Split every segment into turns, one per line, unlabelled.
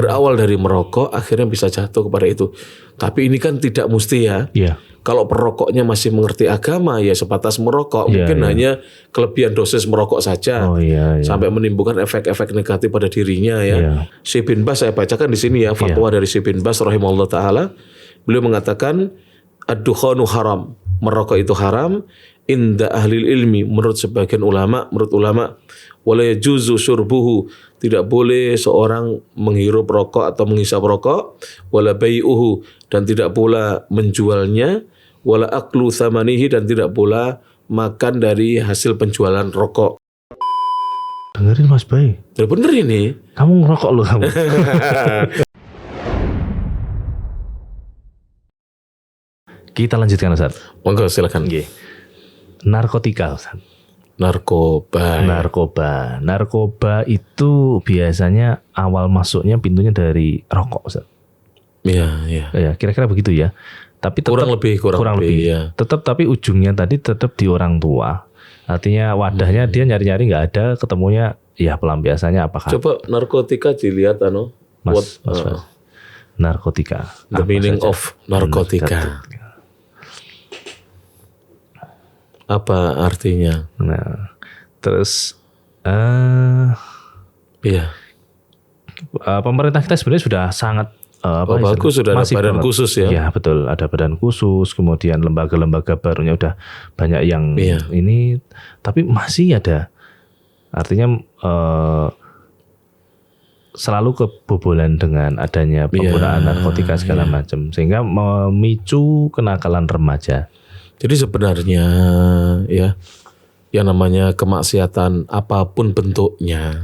Berawal dari merokok akhirnya bisa jatuh kepada itu. Tapi ini kan tidak mesti ya. Kalau perokoknya masih mengerti agama ya sebatas merokok, mungkin hanya kelebihan dosis merokok saja sampai menimbulkan efek-efek negatif pada dirinya ya. Syekh bin Baz saya bacakan di sini ya fatwa dari Syekh bin Baz rahimahullah taala. Beliau mengatakan ad-dukhanu haram, merokok itu haram inda ahlil ilmi, menurut sebagian ulama, wala yajuzu syurbuhu, tidak boleh seorang menghirup rokok atau menghisap rokok, wala bai'uhu, dan tidak pula menjualnya, wala aklu thamanihi, dan tidak pula makan dari hasil penjualan rokok.
Dengerin Mas Bay.
Bener ini.
Kamu ngerokok loh kamu. Kita lanjutkan Ustaz.
Monggo silakan.
Narkotika Ustaz.
Narkoba
itu biasanya awal masuknya pintunya dari rokok Ustaz.
Iya.
Ya, kira-kira begitu ya. Tapi tetap, kurang lebih. Ya. Tetap tapi ujungnya tadi tetap di orang tua. Artinya wadahnya dia nyari-nyari nggak ada, ketemunya ya pelampiasannya apakah.
Coba narkotika dilihat
Mas. Narkotika.
The meaning of narkotika. Apa artinya?
Nah, terus pemerintah kita sebenarnya sudah sangat
bagus, sudah ada badan khusus ya.
Ya betul, ada badan khusus, kemudian lembaga-lembaga barunya udah banyak yang ini, tapi masih ada. Artinya selalu kebobolan dengan adanya penggunaan narkotika segala macam, sehingga memicu kenakalan remaja.
Jadi sebenarnya ya yang namanya kemaksiatan apapun bentuknya,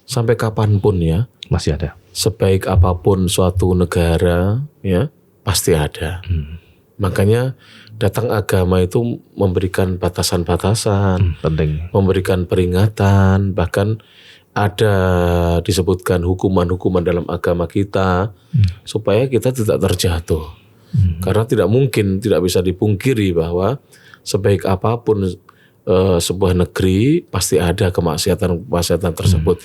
sampai kapanpun ya
masih ada.
Sebaik apapun suatu negara ya pasti ada. Makanya datang agama itu memberikan batasan-batasan,
penting,
memberikan peringatan, bahkan ada disebutkan hukuman-hukuman dalam agama kita supaya kita tidak terjatuh. Karena tidak bisa dipungkiri bahwa sebaik apapun sebuah negeri pasti ada kemaksiatan tersebut.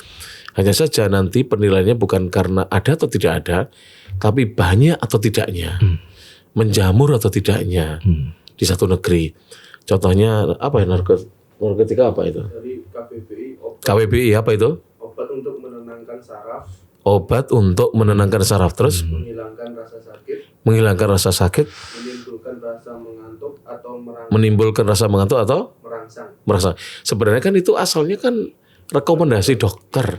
Hanya saja nanti penilaiannya bukan karena ada atau tidak ada, tapi banyak atau tidaknya, menjamur atau tidaknya di satu negeri. Contohnya apa ya, narkotika apa itu?
Dari
KBBI apa itu?
Obat untuk menenangkan saraf.
Obat untuk menenangkan saraf, terus
menghilangkan rasa sakit,
menimbulkan rasa mengantuk atau merangsang. Sebenarnya kan itu asalnya kan rekomendasi dokter.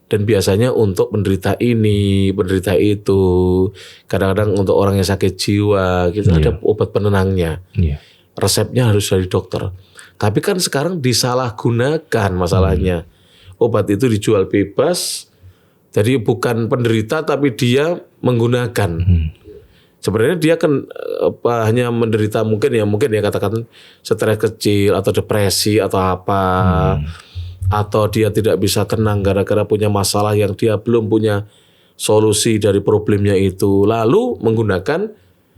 Dan biasanya untuk penderita ini, penderita itu, kadang-kadang untuk orang yang sakit jiwa, gitu ada obat penenangnya. Resepnya harus dari dokter. Tapi kan sekarang disalahgunakan masalahnya. Obat itu dijual bebas. Jadi bukan penderita tapi dia menggunakan. Sebenarnya dia kan hanya menderita mungkin ya katakan stres kecil atau depresi atau apa. Atau dia tidak bisa tenang gara-gara punya masalah yang dia belum punya solusi dari problemnya itu. Lalu menggunakan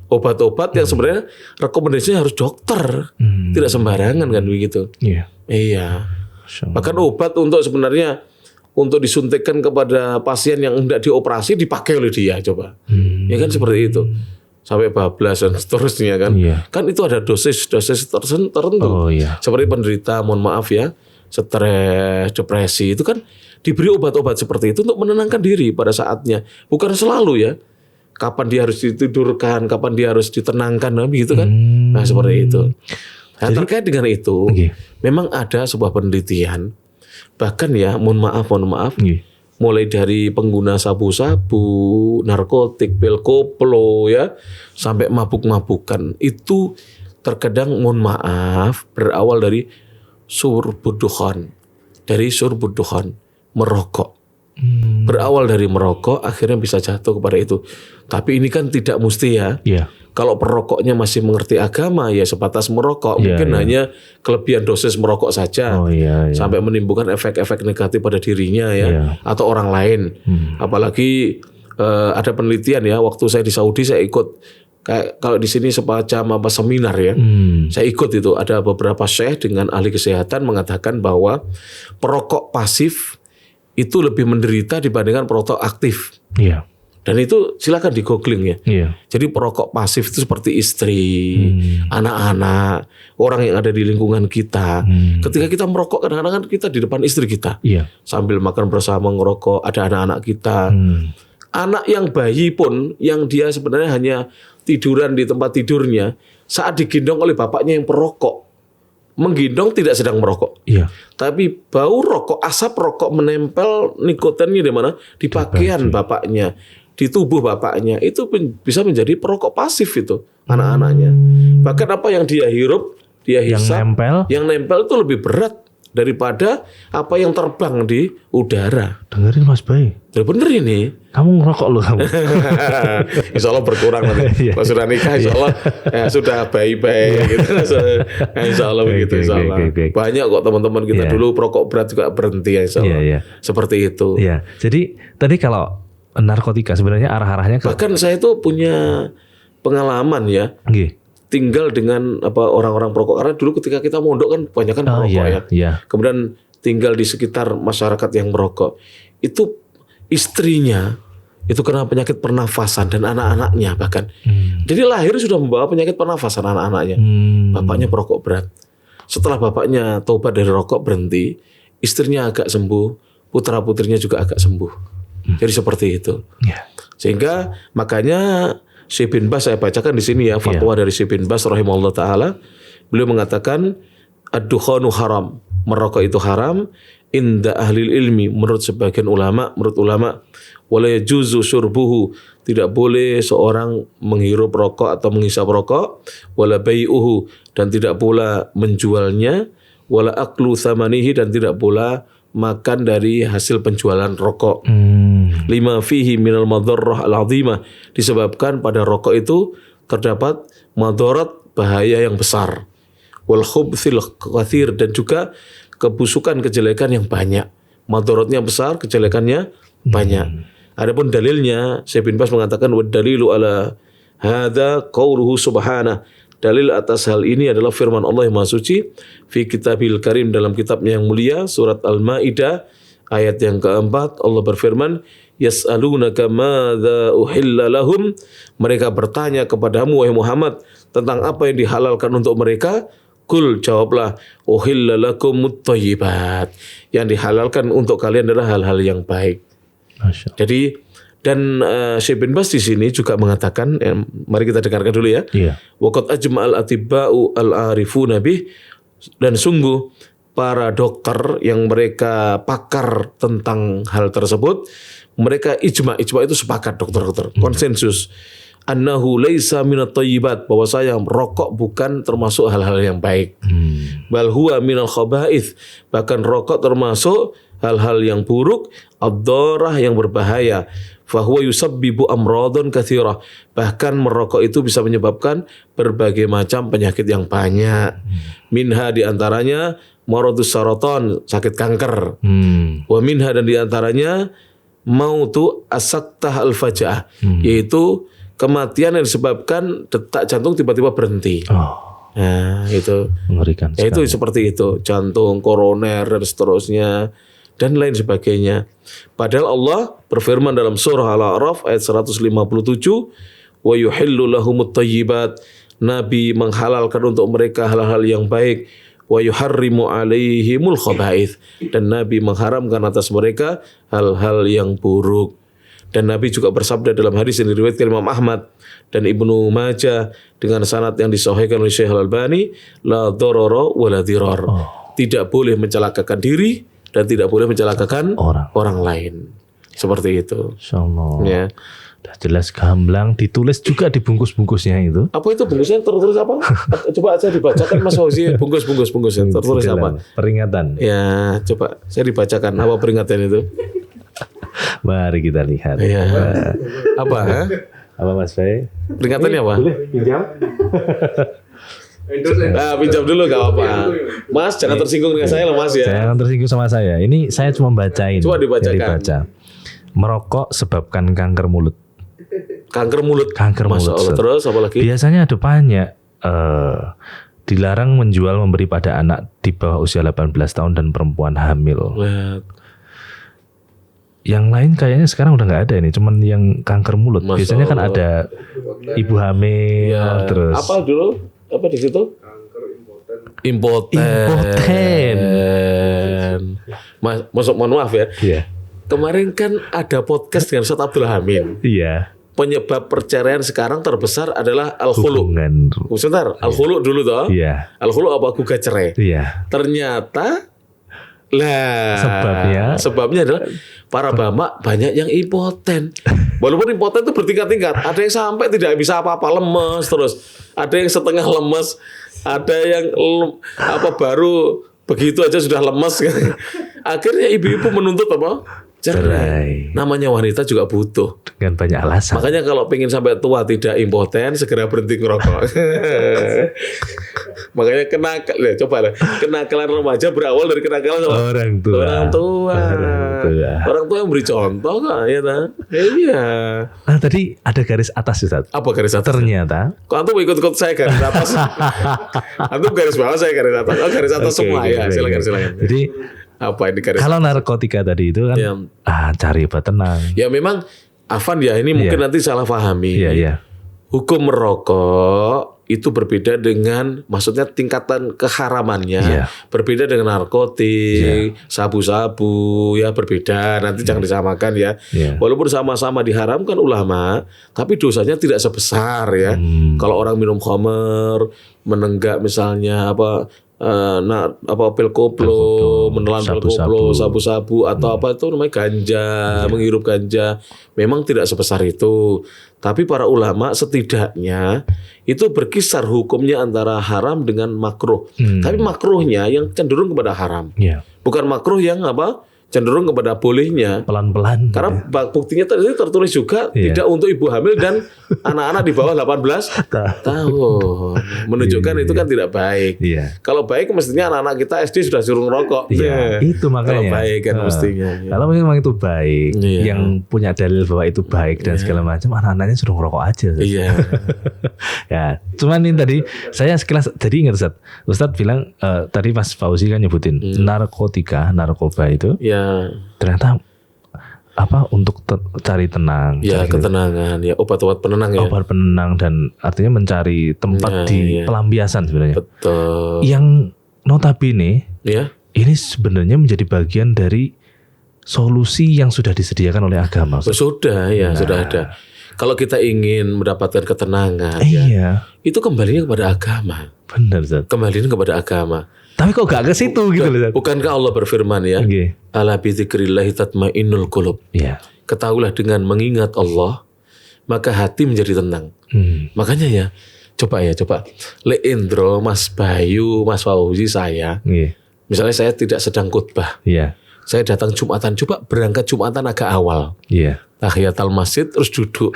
obat-obat yang sebenarnya rekomendasinya harus dokter. Tidak sembarangan kan begitu. Iya. Bahkan obat untuk disuntikkan kepada pasien yang hendak dioperasi dipakai oleh dia coba. Ya kan seperti itu. Sampai bablas dan seterusnya kan. Kan itu ada dosis tertentu. Seperti penderita, mohon maaf ya, stres, depresi itu kan diberi obat-obat seperti itu untuk menenangkan diri pada saatnya. Bukan selalu ya. Kapan dia harus ditidurkan, kapan dia harus ditenangkan, begitu kan. Nah seperti itu. Nah, terkait dengan itu, memang ada sebuah penelitian. Bahkan ya, mohon maaf, mulai dari pengguna sabu-sabu, narkotik, pil koplo ya, sampai mabuk-mabukan itu terkadang mohon maaf berawal dari surbudukhan, merokok. Berawal dari merokok akhirnya bisa jatuh kepada itu. Tapi ini kan tidak mesti ya. Kalau perokoknya masih mengerti agama ya sebatas merokok, mungkin hanya kelebihan dosis merokok saja sampai menimbulkan efek-efek negatif pada dirinya ya atau orang lain. Apalagi ada penelitian ya, waktu saya di Saudi saya ikut kayak kalau di sini semacam seminar ya. Saya ikut itu, ada beberapa syekh dengan ahli kesehatan mengatakan bahwa perokok pasif itu lebih menderita dibandingkan perokok aktif.
Iya.
Dan itu silakan di googling ya.
Iya.
Jadi perokok pasif itu seperti istri, anak-anak, orang yang ada di lingkungan kita. Ketika kita merokok kadang-kadang kan kita di depan istri kita.
Iya.
Sambil makan bersama ngerokok, ada anak-anak kita. Anak yang bayi pun yang dia sebenarnya hanya tiduran di tempat tidurnya, saat digendong oleh bapaknya yang perokok, menggendong tidak sedang merokok.
Iya.
Tapi bau rokok, asap rokok menempel nikotinnya di mana? Di pakaian bapaknya, di tubuh bapaknya. Itu bisa menjadi perokok pasif itu anak-anaknya. Bahkan apa yang dia hirup, dia hisap, yang nempel itu lebih berat daripada apa yang terbang di udara.
Dengerin Mas Bay.
Bener ini.
Kamu ngerokok loh kamu.
Insya Allah berkurang nanti. Pas sudah nikah Insya Allah sudah bayi-bayi gitu. Insya Allah begitu. Insya Allah. Banyak kok teman-teman kita dulu perokok berat juga berhenti ya Insya Allah. Seperti itu.
Iya. Jadi tadi kalau narkotika sebenarnya arah-arahnya
bahkan saya tuh punya pengalaman ya. Tinggal dengan orang-orang perokok, karena dulu ketika kita mondok kan banyak kan perokok kemudian tinggal di sekitar masyarakat yang merokok, itu istrinya itu kena penyakit pernafasan dan anak-anaknya bahkan jadi lahir sudah membawa penyakit pernafasan anak-anaknya. Bapaknya perokok berat, setelah bapaknya taubat dari rokok berhenti, istrinya agak sembuh, putra putrinya juga agak sembuh. Jadi seperti itu. Sehingga makanya Syekh bin Baz, saya bacakan di sini ya fatwa dari Syekh bin Baz rahimahullah taala. Beliau mengatakan ad-dukhanu haram, merokok itu haram inda ahli ilmi, menurut sebagian ulama, wala yajuzu syurbuhu, tidak boleh seorang menghirup rokok atau menghisap rokok, wala bai'uhu, dan tidak pula menjualnya, wala aklu thamanihi, dan tidak pula makan dari hasil penjualan rokok. Lima fihi minal madharrah al-azimah, disebabkan pada rokok itu terdapat madarat, bahaya yang besar, wal khubthil katsir, dan juga kebusukan, kejelekan yang banyak. Madaratnya besar, kejelekannya banyak. Adapun dalilnya, Syekh bin Baz mengatakan wa dalilu ala hadza qauluhu subhanahu, dalil atas hal ini adalah firman Allah yang Maha Suci fi kitabil karim, dalam kitabnya yang mulia, surat Al-Maidah ayat yang keempat. Allah berfirman, yas'alunaka madza uhilla lahum, mereka bertanya kepadamu wahai Muhammad tentang apa yang dihalalkan untuk mereka. Kul, jawablah, uhilla lakumut thayyibat, yang dihalalkan untuk kalian adalah hal-hal yang baik. Jadi dan Syekh bin Baz di sini juga mengatakan, mari kita dengarkan dulu ya. Waqad ajma'al atibba'u al-arifuna bih, dan sungguh para dokter yang mereka pakar tentang hal tersebut, mereka ijma itu sepakat, dokter-dokter konsensus, annahu laisa minat thayyibat, bahwasanya rokok bukan termasuk hal-hal yang baik. Bal huwa minal khaba'ith, bahkan rokok termasuk hal-hal yang buruk, ad-dharrah, yang berbahaya. Fahuwa yusabbibu amradun katsirah, bahkan merokok itu bisa menyebabkan berbagai macam penyakit yang banyak. Minha, diantaranya maradus saraton, sakit kanker. Wa minha, dan diantaranya mautu asaktah al-faja'ah, yaitu kematian yang disebabkan detak jantung tiba-tiba berhenti. Nah, itu
mengerikan.
Itu seperti itu, jantung, koroner dan seterusnya dan lain sebagainya. Padahal Allah berfirman dalam surah Al-A'raf ayat 157, wa yuhillu lahumut thayyibat, Nabi menghalalkan untuk mereka hal-hal yang baik, wa yuharrimu alaihimul khaba'ith, dan Nabi mengharamkan atas mereka hal-hal yang buruk. Dan Nabi juga bersabda dalam hadis yang diriwayatkan Imam Ahmad dan Ibnu Majah dengan sanad yang disahihkan oleh Syekh Al-Albani, la dharara wa la dirar, tidak boleh mencelakakan diri dan tidak boleh mencelakakan orang lain. Seperti itu. Insyaallah. Ya.
Udah jelas gamblang, ditulis juga di bungkus-bungkusnya itu.
Apa itu bungkusnya, tertulis apa? Coba saya dibacakan Mas Fauzi, bungkus-bungkusnya tertulis apa?
Peringatan.
Ya, coba saya dibacakan apa peringatan itu.
Mari kita lihat.
Ya. Apa?
Apa Mas Fai?
Peringatannya apa?
Boleh pinjam?
Pinjam dulu gak apa-apa. Mas, jangan tersinggung dengan saya loh Mas ya.
Jangan tersinggung sama saya. Ini saya cuma bacain.
Coba dibacakan.
Dibaca. Merokok sebabkan kanker mulut.
Kanker mulut.
Masya
Allah. Terus apa lagi?
Biasanya ada banyak. Dilarang menjual, memberi pada anak di bawah usia 18 tahun dan perempuan hamil. Yang lain kayaknya sekarang udah nggak ada ini, cuman yang kanker mulut. Biasanya kan ada ibu hamil, terus
apa dulu? Apa di situ?
Kanker impoten.
impoten.
Mohon maaf ya.
Iya.
Kemarin kan ada podcast dengan Ustaz Abdul Hamid.
Iya.
Penyebab perceraian sekarang terbesar adalah al-khulu.
Hubungan.
Sebentar, al-khulu dulu toh.
Iya.
Al-khulu apa gugat cerai.
Iya.
Ternyata sebabnya adalah para bamak banyak yang impoten. Walaupun impoten itu bertingkat-tingkat. Ada yang sampai tidak bisa apa-apa, lemes terus. Ada yang setengah lemes, ada yang baru begitu aja sudah lemes. Akhirnya ibu-ibu menuntut apa? Cerai. Namanya wanita juga butuh.
Dengan banyak alasan.
Makanya kalau pengen sampai tua tidak impoten, segera berhenti ngerokok. Makanya kenakalan remaja berawal dari kenakalan
orang tua.
Orang tua yang beri contoh kok, ya tak? Iya.
Nah tadi ada garis atas Ustaz.
Apa garis atas?
Ternyata.
Kok antum ikut-ikut saya garis atas? Antum garis bawah, saya garis atas. Oh, garis atas semua ya. Silakan.
Jadi
apa ini garis?
Kalau narkotika tadi itu kan cari obat tenang.
Ya memang Afan ya ini mungkin nanti salah pahami.
Iya.
Hukum merokok itu berbeda dengan, maksudnya tingkatan keharamannya berbeda dengan narkotik, sabu-sabu ya berbeda. Nanti jangan disamakan ya. Walaupun sama-sama diharamkan ulama, tapi dosanya tidak sebesar ya. Kalau orang minum khamr, menenggak misalnya pil koplo, menelan pil koplo, sabu-sabu atau apa itu namanya ganja, menghirup ganja, memang tidak sebesar itu. Tapi para ulama setidaknya itu berkisar hukumnya antara haram dengan makruh. Tapi makruhnya yang cenderung kepada haram, bukan makruh yang cenderung kepada bolehnya.
Pelan-pelan.
Karena buktinya tadi tertulis juga tidak untuk ibu hamil dan anak-anak di bawah 18 tahun. Menunjukkan itu kan tidak baik. Kalau baik mestinya anak-anak kita SD sudah suruh ngerokok.
Itu makanya.
Kalau baik kan mestinya.
Kalau memang itu baik, yang punya dalil bahwa itu baik dan segala macam, anak-anaknya suruh ngerokok aja.
Iya.
Ya, cuman ini tadi saya sekilas jadi ingat Ustadz bilang tadi Mas Fauzi kan nyebutin narkoba itu. Ternyata untuk cari tenang,
ketenangan, obat-obat penenang
obat penenang dan artinya mencari tempat di pelampiasan sebenarnya.
Betul.
Yang notabene ini sebenarnya menjadi bagian dari solusi yang sudah disediakan oleh agama.
Sudah ada. Kalau kita ingin mendapatkan ketenangan, itu kembalinya kepada agama.
Benar, Zat.
Kembalinya kepada agama.
Tapi kok gak ke situ gitu loh.
Bukankah Allah berfirman ya? Ala bi dzikrillahi tatmainnul qulub. Ketahuilah dengan mengingat Allah maka hati menjadi tenang. Makanya coba. Le Indro, Mas Bayu, Mas Fauzi saya. Misalnya saya tidak sedang khutbah. Saya datang Jumatan, coba berangkat Jumatan agak awal. Tahiyatul masjid terus duduk.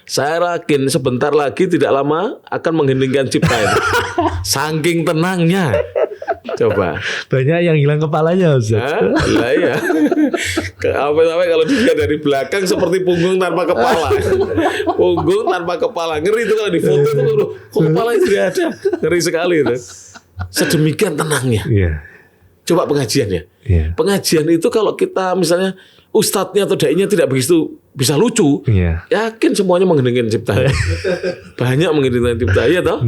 Saya yakin sebentar lagi tidak lama akan mengheningkan cipta itu. Saking tenangnya. Coba.
Banyak yang hilang kepalanya, Ustaz.
Lah ya. Sampai kalau dilihat dari belakang seperti punggung tanpa kepala. Punggung tanpa kepala. Ngeri itu kalau di foto itu. Kok kepalanya tidak ada. Ngeri sekali itu. Sedemikian tenangnya. Coba pengajiannya. Pengajian itu kalau kita misalnya ustadznya atau dai-nya tidak begitu bisa lucu, yakin semuanya mengheningkan cipta. Banyak mengheningkan cipta, ya toh?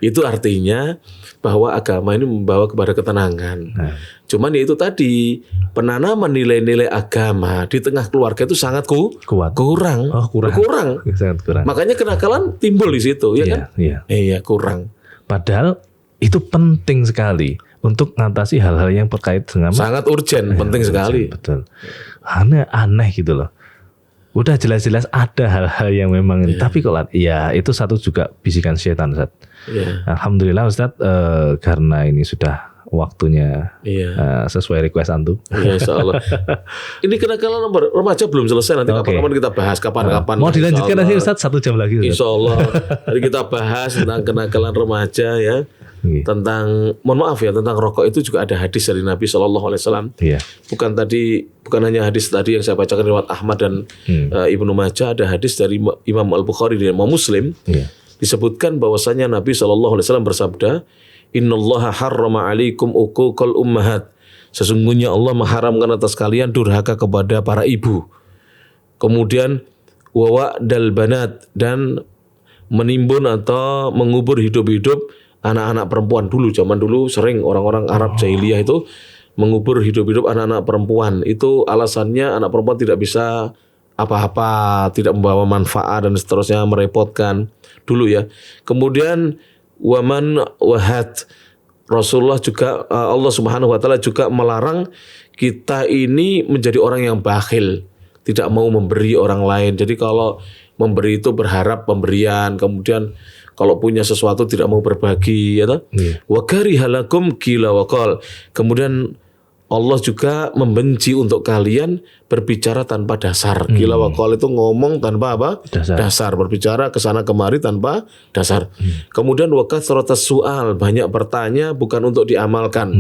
Itu artinya bahwa agama ini membawa kepada ketenangan. Cuman itu tadi penanaman nilai-nilai agama di tengah keluarga itu sangat kurang. Sangat kurang. Makanya kenakalan timbul di situ, ya kan? Kurang.
Padahal itu penting sekali untuk mengatasi hal-hal yang terkait dengan
sangat urgent, penting sekali.
Betul. Aneh gitu loh. Udah jelas-jelas ada hal-hal yang memang tapi kalau itu satu juga bisikan setan, Ustaz. Alhamdulillah Ustaz, karena ini sudah waktunya sesuai request antum.
Insyaallah. Ini kenakalan remaja belum selesai, nanti kapan-kapan kita bahas kapan-kapan.
Mau dilanjutkan nanti Ustaz 1 jam lagi Ustaz.
Insyaallah. Hari kita bahas tentang kenakalan remaja ya. Tentang tentang rokok itu juga ada hadis dari Nabi SAW. Bukan hanya hadis tadi yang saya bacakan riwayat Ahmad dan Ibnu Majah, ada hadis dari Imam Al-Bukhari dan Imam Muslim. Disebutkan bahwasanya Nabi SAW bersabda, Innallaha harrama alaikum uquqal ummahat. Sesungguhnya Allah mengharamkan atas kalian durhaka kepada para ibu. Kemudian wa'dal banat, dan menimbun atau mengubur hidup-hidup anak-anak perempuan. Zaman dulu sering orang-orang Arab jahiliyah itu mengubur hidup-hidup anak-anak perempuan. Itu alasannya anak perempuan tidak bisa apa-apa, tidak membawa manfaat dan seterusnya, merepotkan dulu ya. Kemudian waman wahat, Rasulullah juga, Allah Subhanahu wa taala juga melarang kita ini menjadi orang yang bakhil, tidak mau memberi orang lain. Jadi kalau memberi itu berharap pemberian, kemudian kalau punya sesuatu tidak mau berbagi, ya toh. Wa karihalakum qila wa qal. Kemudian Allah juga membenci untuk kalian berbicara tanpa dasar. Qila wa qal itu ngomong tanpa apa? Dasar, berbicara ke sana kemari tanpa dasar. Kemudian wa kasratas su'al, banyak bertanya bukan untuk diamalkan.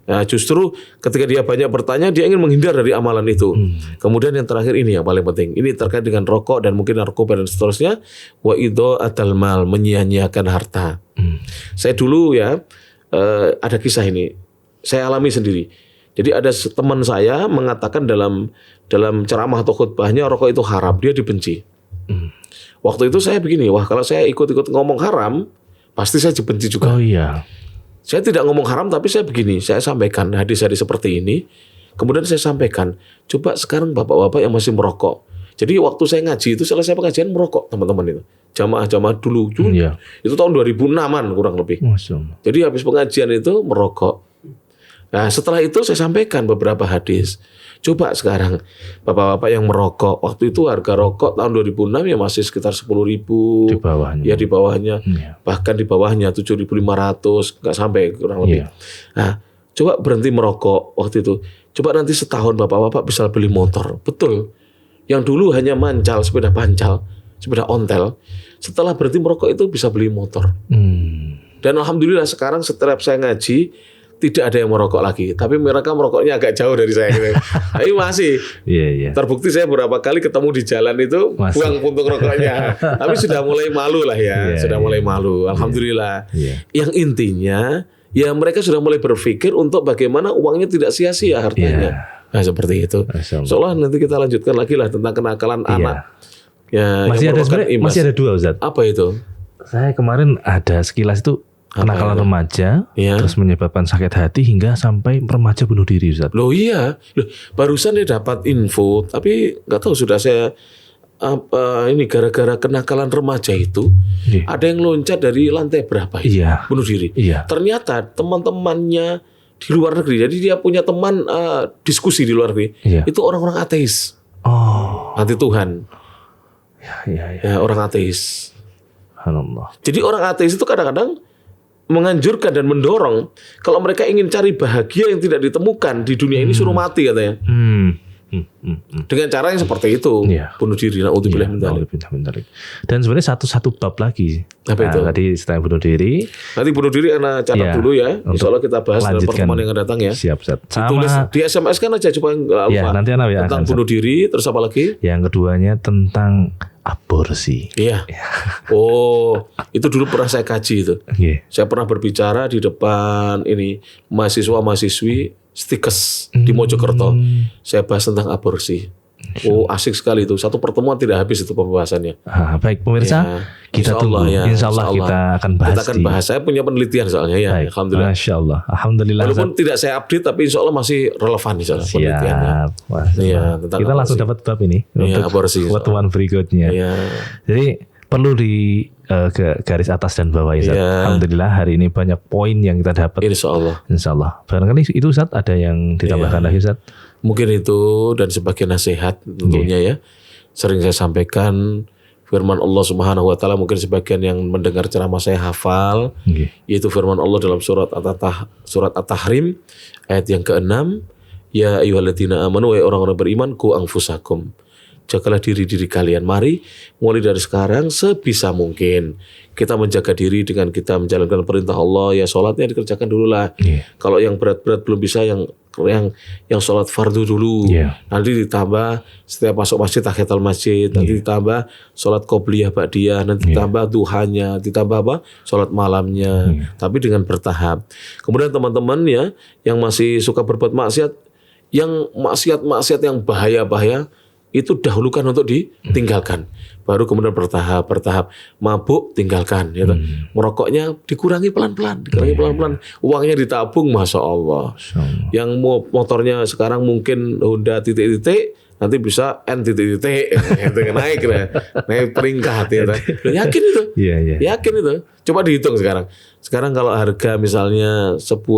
Nah, justru ketika dia banyak bertanya, dia ingin menghindar dari amalan itu. Kemudian yang terakhir ini yang paling penting. Ini terkait dengan rokok dan mungkin narkoba dan seterusnya. Wa idha'atal mal, menyia-nyiakan harta. Saya dulu ya, ada kisah ini. Saya alami sendiri. Jadi ada teman saya mengatakan dalam ceramah atau khutbahnya rokok itu haram. Dia dibenci. Waktu itu saya begini, wah kalau saya ikut-ikut ngomong haram, pasti saya dibenci juga.
Oh iya.
Saya tidak ngomong haram, tapi saya begini, saya sampaikan hadis-hadis seperti ini. Kemudian saya sampaikan, coba sekarang bapak-bapak yang masih merokok. Jadi waktu saya ngaji itu selesai pengajian merokok teman-teman itu. Jamaah-jamaah dulu. Itu tahun 2006-an kurang lebih. Jadi habis pengajian itu merokok. Nah setelah itu saya sampaikan beberapa hadis. Coba sekarang bapak-bapak yang merokok, waktu itu harga rokok tahun 2006 ya masih sekitar 10.000.
Di bawahnya.
Ya di bawahnya. Bahkan di bawahnya 7.500, nggak sampai kurang lebih. Nah coba berhenti merokok waktu itu. Coba nanti setahun bapak-bapak bisa beli motor. Betul. Yang dulu hanya mancal, sepeda pancal, sepeda ontel. Setelah berhenti merokok itu bisa beli motor. Dan alhamdulillah sekarang setiap saya ngaji, tidak ada yang merokok lagi, tapi mereka merokoknya agak jauh dari saya gitu. Tapi masih. Terbukti saya beberapa kali ketemu di jalan itu buang puntung rokoknya. Tapi sudah mulai malu lah ya, sudah mulai malu. Alhamdulillah. Yang intinya ya mereka sudah mulai berpikir untuk bagaimana uangnya tidak sia-sia hartanya. Nah seperti itu. Seolah nanti kita lanjutkan lagi lah tentang kenakalan anak. Ya,
masih ada dua Ustaz.
Apa itu?
Saya kemarin ada sekilas itu. Kenakalan remaja, terus menyebabkan sakit hati hingga sampai remaja bunuh diri, Ustaz.
Loh iya, barusan dia dapat info, tapi nggak tahu sudah saya ini gara-gara kenakalan remaja itu ada yang loncat dari lantai berapa ya? Bunuh diri. Ternyata teman-temannya di luar negeri, jadi dia punya teman diskusi di luar negeri, itu orang-orang ateis, anti Tuhan, ya orang ateis. Jadi orang ateis itu kadang-kadang menganjurkan dan mendorong kalau mereka ingin cari bahagia yang tidak ditemukan di dunia ini suruh mati katanya. Dengan cara yang seperti itu, bunuh diri. Naudzubillah min dzalik.
Dan sebenarnya satu bab lagi.
Apa itu?
Tadi setelah bunuh diri.
Nanti bunuh diri karena catat dulu ya. Insyaallah kita bahas dalam pertemuan yang akan datang ya.
Siap, Ustaz.
Tulis di SMS kan aja coba
nanti
tentang bunuh diri, terus apa lagi?
Yang keduanya tentang aborsi.
Iya. Oh, itu dulu pernah saya kaji itu. Saya pernah berbicara di depan ini mahasiswa-mahasiswi Stikes di Mojokerto. Saya bahas tentang aborsi. Oh, asik sekali itu. Satu pertemuan tidak habis itu pembahasannya.
Baik pemirsa, kita tunggu. Insya Allah kita akan bahas.
Kita akan bahas. Saya punya penelitian soalnya ya.
Baik.
Alhamdulillah.
Masya Allah. Alhamdulillah.
Walaupun tidak saya update, tapi insya Allah masih relevan insya Allah penelitiannya.
Kita langsung dapat bab ini untuk
aborsi,
pertemuan berikutnya. Jadi perlu di garis atas dan bawah Ustaz. Alhamdulillah hari ini banyak poin yang kita dapat.
Insya Allah.
Barangkali itu Ustaz ada yang ditambahkan lagi Ustaz.
Mungkin itu dan sebagai nasihat tentunya ya. Sering saya sampaikan firman Allah Subhanahu wa taala, mungkin sebagian yang mendengar ceramah saya hafal, yaitu firman Allah dalam surat At-Tahrim ayat yang ke-6, ya ayyuhalladzina amanu, wahai orang-orang beriman, qu anfusakum. Jagalah diri-diri kalian. Mari mulai dari sekarang sebisa mungkin kita menjaga diri dengan kita menjalankan perintah Allah. Ya sholatnya dikerjakan dulu lah. Kalau yang berat-berat belum bisa, yang yang sholat fardu dulu, nanti ditambah setiap masuk masjid tahiyatul masjid, nanti ditambah sholat qobliyah ba'diyah, nanti ditambah duhanya, ditambah apa? Sholat malamnya, tapi dengan bertahap. Kemudian teman-teman ya yang masih suka berbuat maksiat, yang maksiat yang bahaya itu dahulukan untuk ditinggalkan. Baru kemudian bertahap. Mabuk tinggalkan, gitu. Merokoknya dikurangi pelan-pelan. Uangnya ditabung, masya Allah. Yang motornya sekarang mungkin Honda titik-titik, nanti bisa N titik-titik, naik peringkat, gitu. Yakin itu? Yakin itu? Coba dihitung sekarang. Sekarang kalau harga misalnya satu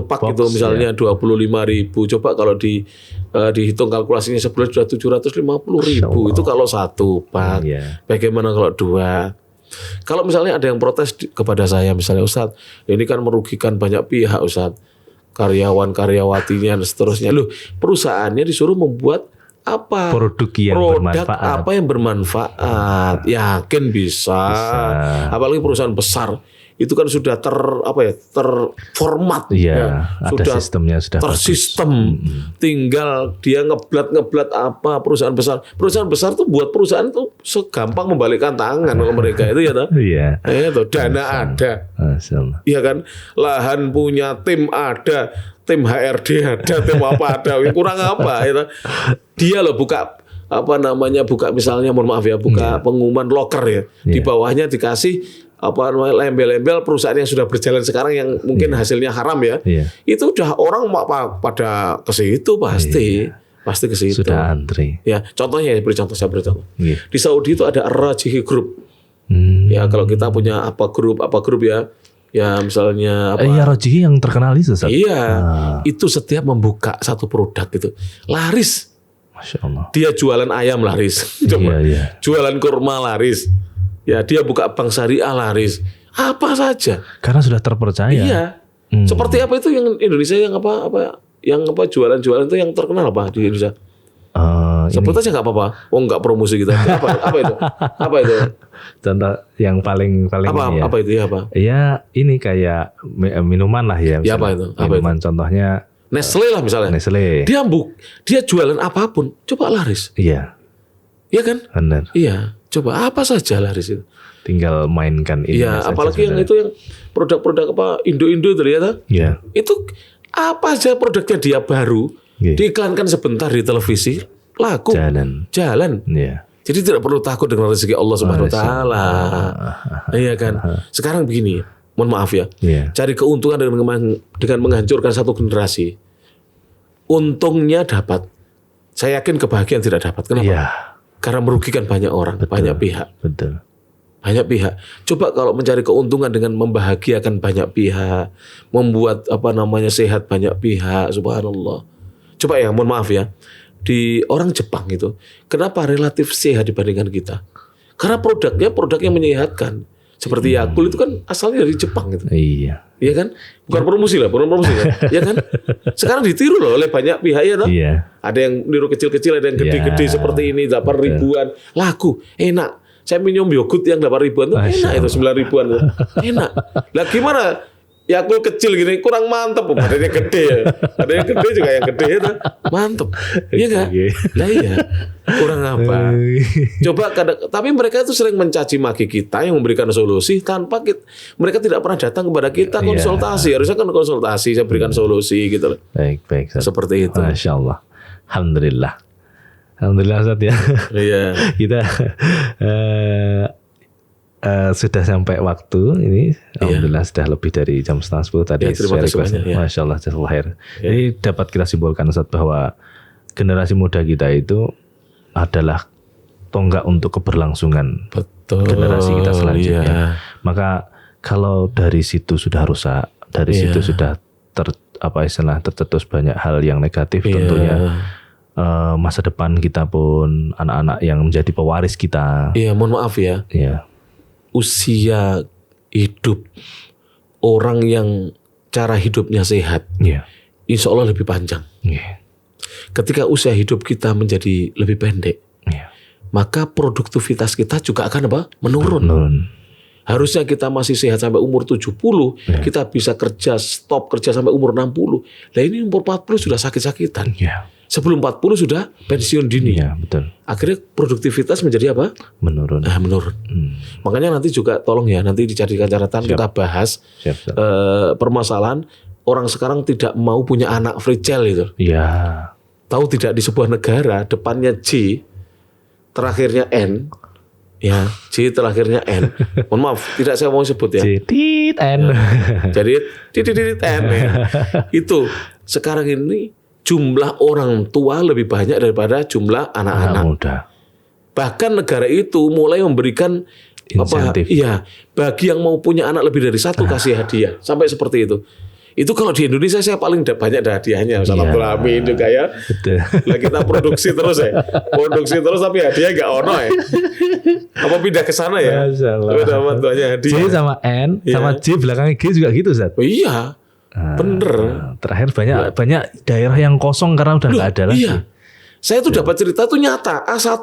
pak itu misalnya 25.000, coba kalau dihitung kalkulasinya sebulan sudah 750.000 itu kalau satu pak. Bagaimana kalau dua? Kalau misalnya ada yang protes kepada saya misalnya, Ustadz, ini kan merugikan banyak pihak, Ustadz, karyawan-karyawatinya dan seterusnya. Loh, perusahaannya disuruh membuat apa? Produk apa yang bermanfaat. Yakin bisa. Apalagi perusahaan besar itu kan sudah terformat, sudah sistemnya, sudah tersistem. Tinggal dia ngeblat apa perusahaan besar tuh buat perusahaan tuh segampang membalikkan tangan ke mereka itu ya, itu dana ada, iya kan, lahan punya, tim ada, tim HRD ada, tim apa ada, kurang apa itu. Dia loh buka misalnya, mohon maaf ya, buka pengumuman loker ya, di bawahnya dikasih lembel-lembel perusahaan yang sudah berjalan sekarang yang mungkin hasilnya haram ya. Itu udah orang pada ke situ pasti ke situ.
Sudah antri.
Ya, contohnya saya beri contoh. Di Saudi itu ada Ar-Rajihi Group. Ya, kalau kita punya apa grup ya. Ya misalnya apa?
Rajihi yang terkenal itu, Ustaz.
Itu setiap membuka satu produk itu laris.
Masya Allah.
Dia jualan ayam laris. Jualan kurma laris. Ya, dia buka bank syariah laris. Apa saja.
Karena sudah terpercaya.
Iya. Seperti apa itu yang Indonesia yang jualan-jualan itu yang terkenal apa di Indonesia? Sebut aja nggak apa-apa. Nggak promosi kita. Apa itu? Apa itu?
Contoh yang paling
apa itu ya apa?
Ya ini kayak minuman lah ya.
Ya apa itu?
Minuman contohnya
Nestle lah misalnya.
Nestle.
Dia jualan apapun, coba laris.
Iya.
Iya kan?
Benar.
Iya. Coba apa saja laris itu.
Tinggal mainkan ini.
Iya, apalagi yang itu yang produk-produk apa Indo ternyata.
Iya.
Itu apa aja produknya dia baru, diiklankan sebentar di televisi, laku. Jalan.
Iya.
Jadi tidak perlu takut dengan rezeki Allah Subhanahu wa taala. Iya kan? Sekarang begini, mohon maaf ya. Cari keuntungan dengan menghancurkan satu generasi. Untungnya dapat. Saya yakin kebahagiaan tidak dapat. Kenapa?
Iya.
Karena merugikan banyak orang, banyak pihak.
Betul.
Banyak pihak. Coba kalau mencari keuntungan dengan membahagiakan banyak pihak, membuat sehat banyak pihak, subhanallah. Coba ya, mohon maaf ya, di orang Jepang itu, kenapa relatif sehat dibandingkan kita? Karena produk yang menyehatkan. Seperti Yakult itu kan asalnya dari Jepang gitu.
Iya.
Iya kan? Bukan promosi kan? Iya kan? Sekarang ditiru loh oleh banyak pihak ya,
Iya.
Ada yang niru kecil-kecil, ada yang gede-gede seperti ini, 8.000-an. Laku, enak. Saya minum yogurt yang 8.000-an tuh enak, itu 9.000-an tuh. Enak. Lah gimana? Yakult kecil gini kurang mantep, ada yang gede ya. Ada yang gede juga, yang gede itu mantep. Iya enggak? Lah iya. Kurang apa? Coba tapi mereka itu sering mencaci maki kita yang memberikan solusi tanpa mereka tidak pernah datang kepada kita konsultasi. Harusnya kan konsultasi, saya berikan solusi gitu loh.
Baik.
Seperti itu.
Masya Allah. Alhamdulillah Ustaz ya.
Iya.
Kita sudah sampai waktu ini. Alhamdulillah sudah lebih dari jam 9:30 tadi.
Terima kasih banyak.
Masya Allah, jazakallahu khair. Jadi dapat kita simpulkan, Ustaz, bahwa generasi muda kita itu adalah tonggak untuk keberlangsungan generasi kita selanjutnya. Maka kalau dari situ sudah rusak, dari situ sudah tercetus banyak hal yang negatif, tentunya masa depan kita pun, anak-anak yang menjadi pewaris kita.
Iya, mohon maaf ya.
Iya.
Usia hidup orang yang cara hidupnya sehat, insya Allah lebih panjang. Ketika usia hidup kita menjadi lebih pendek, maka produktivitas kita juga akan menurun. Harusnya kita masih sehat sampai umur 70, kita bisa stop kerja sampai umur 60. Nah ini umur 40 sudah sakit-sakitan. Sebelum 40 sudah pensiun dini.
Betul.
Akhirnya produktivitas menjadi apa?
Menurun.
Menurun. Makanya nanti juga tolong ya, nanti dijadikan catatan kita bahas permasalahan orang sekarang tidak mau punya anak free child itu.
Iya.
Tahu tidak, di sebuah negara depannya J, terakhirnya N. Ya, J terakhirnya N. Mohon maaf, tidak saya mau sebut ya.
Tit N.
Jadi N. Ya. Itu sekarang ini jumlah orang tua lebih banyak daripada jumlah anak-anak
muda.
Bahkan negara itu mulai memberikan
insentif.
Bagi yang mau punya anak lebih dari satu kasih hadiah, sampai seperti itu. Itu kalau di Indonesia saya paling banyak ada hadiahnya. Salatul Amin juga ya.
Betul.
Lah kita produksi terus ya. Produksi terus tapi hadiah enggak ono ya. Apa pindah ke sana ya? Tapi dapat banyak hadiah.
J sama N sama J belakangnya G juga gitu, Zat.
Iya. Bener.
Terakhir banyak daerah yang kosong karena udah enggak ada lagi.
Iya. Saya tuh dapat cerita tuh nyata A1.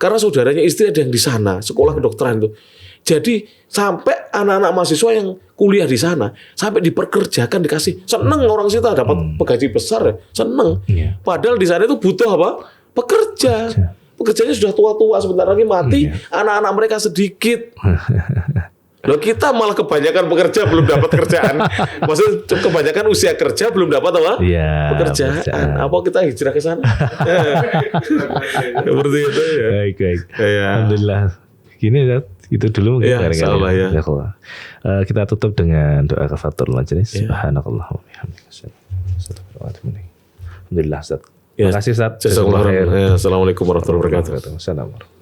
Karena saudaranya istri ada yang di sana, sekolah kedokteran itu. Jadi sampai anak-anak mahasiswa yang kuliah di sana sampai diperkerjakan, dikasih, seneng orang situ dapat gaji besar ya, seneng. Padahal di sana itu butuh apa? Pekerja. Pekerjanya sudah tua-tua, sebentar lagi mati, anak-anak mereka sedikit. Loh kita malah kebanyakan pekerja belum dapat kerjaan. Maksudnya kebanyakan usia kerja belum dapat apa? Pekerjaan. Apa kita hijrah ke sana? Seperti itu ya.
Baik. Alhamdulillah. Gini Zat. Itu dulu mungkin
salah ya.
Kita tutup dengan doa kafaratul majelis. Subhanakallah wa bihamdika. Alhamdulillah Ustaz. Terima kasih Ustaz.
Assalamualaikum warahmatullahi wabarakatuh.
Assalamualaikum.